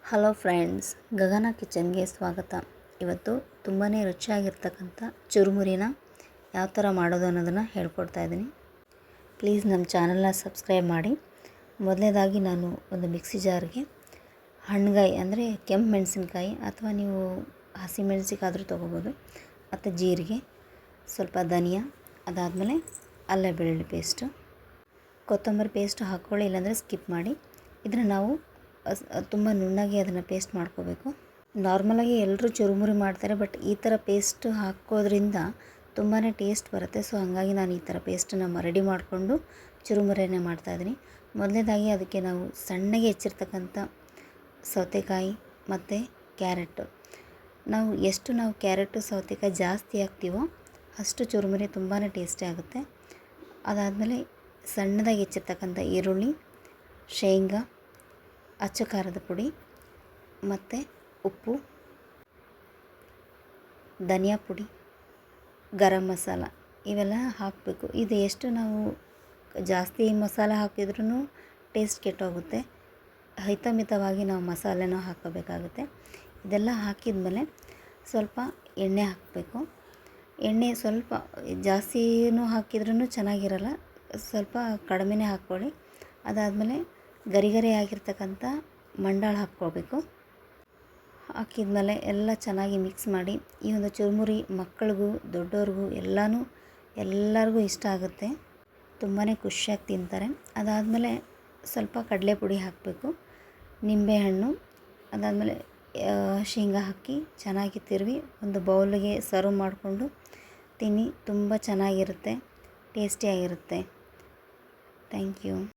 Hello friends, ಗಗನ ಕಿಚನ್ಗೆ ಸ್ವಾಗತ. ಇವತ್ತು ತುಂಬಾ ರುಚಿಯಾಗಿರ್ತಕ್ಕಂಥ ಚುರುಮುರಿನ ಯಾವ ಥರ ಮಾಡೋದು ಅನ್ನೋದನ್ನು ಹೇಳ್ಕೊಡ್ತಾ ಇದ್ದೀನಿ. ಪ್ಲೀಸ್ ನಮ್ಮ ಚಾನಲ್ನ ಸಬ್ಸ್ಕ್ರೈಬ್ ಮಾಡಿ. ಮೊದಲನೇದಾಗಿ ನಾನು ಒಂದು ಮಿಕ್ಸಿ ಜಾರ್ಗೆ ಹಣ್ಗಾಯಿ ಅಂದರೆ ಕೆಂಪು ಮೆಣಸಿನ್ಕಾಯಿ ಅಥವಾ ನೀವು ಹಸಿಮೆಣಸಿಕಾದರೂ ತೊಗೋಬೋದು, ಮತ್ತು ಜೀರಿಗೆ, ಸ್ವಲ್ಪ ಧನಿಯಾ, ಅದಾದಮೇಲೆ ಅಲ್ಲ ಬೆಳ್ಳುಳ್ಳಿ ಪೇಸ್ಟು, ಕೊತ್ತಂಬರಿ ಪೇಸ್ಟ್ ಹಾಕ್ಕೊಳ್ಳಿ, ಇಲ್ಲಾಂದರೆ ಸ್ಕಿಪ್ ಮಾಡಿ. ಇದನ್ನು ನಾವು ತುಂಬ ನುಣ್ಣಗೆ ಅದನ್ನು ಪೇಸ್ಟ್ ಮಾಡ್ಕೋಬೇಕು. ನಾರ್ಮಲಾಗಿ ಎಲ್ಲರೂ ಚುರುಮುರಿ ಮಾಡ್ತಾರೆ, ಬಟ್ ಈ ಥರ ಪೇಸ್ಟ್ ಹಾಕೋದ್ರಿಂದ ತುಂಬಾ ಟೇಸ್ಟ್ ಬರುತ್ತೆ. ಸೊ ಹಾಗಾಗಿ ನಾನು ಈ ಥರ ಪೇಸ್ಟನ್ನು ರೆಡಿ ಮಾಡಿಕೊಂಡು ಚುರುಮುರಿನೇ ಮಾಡ್ತಾಯಿದ್ದೀನಿ. ಮೊದಲನೇದಾಗಿ ಅದಕ್ಕೆ ನಾವು ಸಣ್ಣಗೆ ಹೆಚ್ಚಿರ್ತಕ್ಕಂಥ ಸೌತೆಕಾಯಿ ಮತ್ತು ಕ್ಯಾರೆಟು, ಎಷ್ಟು ನಾವು ಕ್ಯಾರೆಟು ಸೌತೆಕಾಯಿ ಜಾಸ್ತಿ ಹಾಕ್ತೀವೋ ಅಷ್ಟು ಚುರುಮುರಿ ತುಂಬಾ ಟೇಸ್ಟಿ ಆಗುತ್ತೆ. ಅದಾದಮೇಲೆ ಸಣ್ಣದಾಗಿ ಹೆಚ್ಚಿರ್ತಕ್ಕಂಥ ಈರುಳ್ಳಿ, ಶೇಂಗಾ, ಅಚ್ಚ ಖಾರದ ಪುಡಿ ಮತ್ತು ಉಪ್ಪು, ಧನಿಯಾ ಪುಡಿ, ಗರಂ ಮಸಾಲ ಇವೆಲ್ಲ ಹಾಕಬೇಕು. ಇದು ಎಷ್ಟು ನಾವು ಜಾಸ್ತಿ ಮಸಾಲ ಹಾಕಿದ್ರೂ ಟೇಸ್ಟ್ ಕೆಟ್ಟೋಗುತ್ತೆ. ಹಿತಮಿತವಾಗಿ ನಾವು ಮಸಾಲೆನೂ ಹಾಕೋಬೇಕಾಗುತ್ತೆ. ಇದೆಲ್ಲ ಹಾಕಿದ ಮೇಲೆ ಸ್ವಲ್ಪ ಎಣ್ಣೆ ಹಾಕಬೇಕು. ಎಣ್ಣೆ ಸ್ವಲ್ಪ ಜಾಸ್ತಿನೂ ಹಾಕಿದ್ರೂ ಚೆನ್ನಾಗಿರಲ್ಲ, ಸ್ವಲ್ಪ ಕಡಿಮೆನೇ ಹಾಕ್ಕೊಳ್ಳಿ. ಅದಾದಮೇಲೆ ಗರಿ ಆಗಿರ್ತಕ್ಕಂಥ ಮಂಡಾಳು ಹಾಕ್ಕೊಳ್ಬೇಕು. ಹಾಕಿದ್ಮೇಲೆ ಎಲ್ಲ ಚೆನ್ನಾಗಿ ಮಿಕ್ಸ್ ಮಾಡಿ. ಈ ಒಂದು ಚುರುಮುರಿ ಮಕ್ಕಳಿಗೂ ದೊಡ್ಡವ್ರಿಗೂ ಎಲ್ಲರಿಗೂ ಇಷ್ಟ ಆಗುತ್ತೆ, ತುಂಬಾ ಖುಷಿಯಾಗಿ ತಿಂತಾರೆ. ಅದಾದಮೇಲೆ ಸ್ವಲ್ಪ ಕಡಲೆ ಪುಡಿ ಹಾಕಬೇಕು, ನಿಂಬೆಹಣ್ಣು, ಅದಾದಮೇಲೆ ಶೇಂಗಾ ಹಾಕಿ ಚೆನ್ನಾಗಿ ತಿರುವಿ ಒಂದು ಬೌಲಿಗೆ ಸರ್ವ್ ಮಾಡಿಕೊಂಡು ತಿನ್ನಿ. ತುಂಬ ಚೆನ್ನಾಗಿರುತ್ತೆ, ಟೇಸ್ಟಿಯಾಗಿರುತ್ತೆ. Thank you.